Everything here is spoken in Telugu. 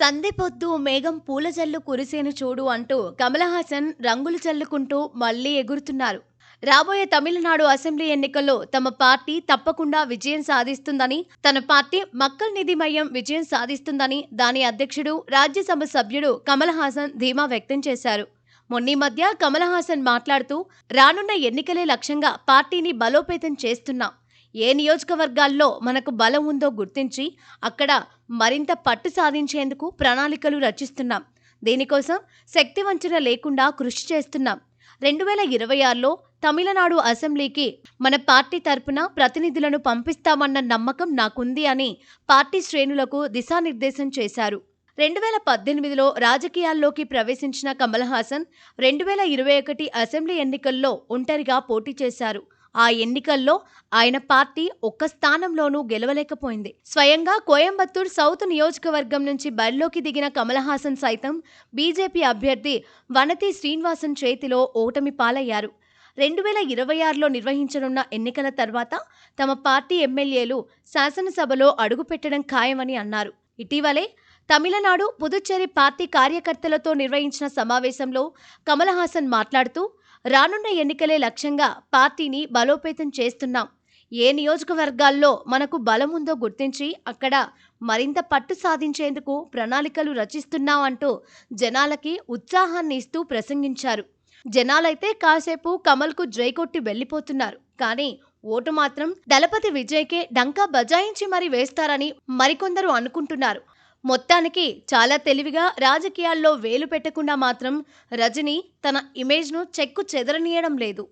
సందెపొద్దు మేఘం పూల జల్లు కురిసేను చూడు అంటూ కమల్ హాసన్ రంగులు చల్లుకుంటూ మళ్లీ ఎగురుతున్నారు. రాబోయే తమిళనాడు అసెంబ్లీ ఎన్నికల్లో తమ పార్టీ తప్పకుండా విజయం సాధిస్తుందని, తన పార్టీ మక్కల్ నిధి మయ్యం విజయం సాధిస్తుందని దాని అధ్యక్షుడు, రాజ్యసభ సభ్యుడు కమల్ హాసన్ ధీమా వ్యక్తం చేశారు. మొన్నీ మధ్య కమల్ హాసన్ మాట్లాడుతూ, రానున్న ఎన్నికలే లక్ష్యంగా పార్టీని బలోపేతం చేస్తున్నాం. ఏ నియోజకవర్గాల్లో మనకు బలం ఉందో గుర్తించి అక్కడ మరింత పట్టు సాధించేందుకు ప్రణాళికలు రచిస్తున్నాం. దీనికోసం శక్తివంచన లేకుండా కృషి చేస్తున్నాం. 2026లో తమిళనాడు అసెంబ్లీకి మన పార్టీ తరపున ప్రతినిధులను పంపిస్తామన్న నమ్మకం నాకుంది అని పార్టీ శ్రేణులకు దిశానిర్దేశం చేశారు. 2018లో రాజకీయాల్లోకి ప్రవేశించిన కమల్ హాసన్ 2021 అసెంబ్లీ ఎన్నికల్లో ఒంటరిగా పోటీ చేశారు. ఆ ఎన్నికల్లో ఆయన పార్టీ ఒక్క స్థానంలోనూ గెలవలేకపోయింది. స్వయంగా కోయంబత్తూర్ సౌత్ నియోజకవర్గం నుంచి బరిలోకి దిగిన కమల్ హాసన్ సైతం బీజేపీ అభ్యర్థి వనతి శ్రీనివాసన్ చేతిలో ఓటమి పాలయ్యారు. 2026లో నిర్వహించనున్న ఎన్నికల తర్వాత తమ పార్టీ ఎమ్మెల్యేలు శాసనసభలో అడుగుపెట్టడం ఖాయమని అన్నారు. ఇటీవలే తమిళనాడు, పుదుచ్చేరి పార్టీ కార్యకర్తలతో నిర్వహించిన సమావేశంలో కమల్ హాసన్ మాట్లాడుతూ, రానున్న ఎన్నికలే లక్ష్యంగా పార్టీని బలోపేతం చేస్తున్నాం. ఏ నియోజకవర్గాల్లో మనకు బలం ఉందో గుర్తించి అక్కడ మరింత పట్టు సాధించేందుకు ప్రణాళికలు రచిస్తున్నాం అంటూ జనాలకి ఉత్సాహాన్ని ఇస్తూ ప్రసంగించారు. జనాలైతే కాసేపు కమల్కు జై కొట్టి వెళ్లిపోతున్నారు. కానీ ఓటు మాత్రం దళపతి విజయ్కే డంకా బజాయించి మరీ వేస్తారని మరికొందరు అనుకుంటున్నారు. మొత్తానికి చాలా తెలివిగా రాజకీయాల్లో వేలు పెట్టకుండా మాత్రం రజనీ తన ఇమేజ్ను చెక్కు చెదరనీయడం లేదు.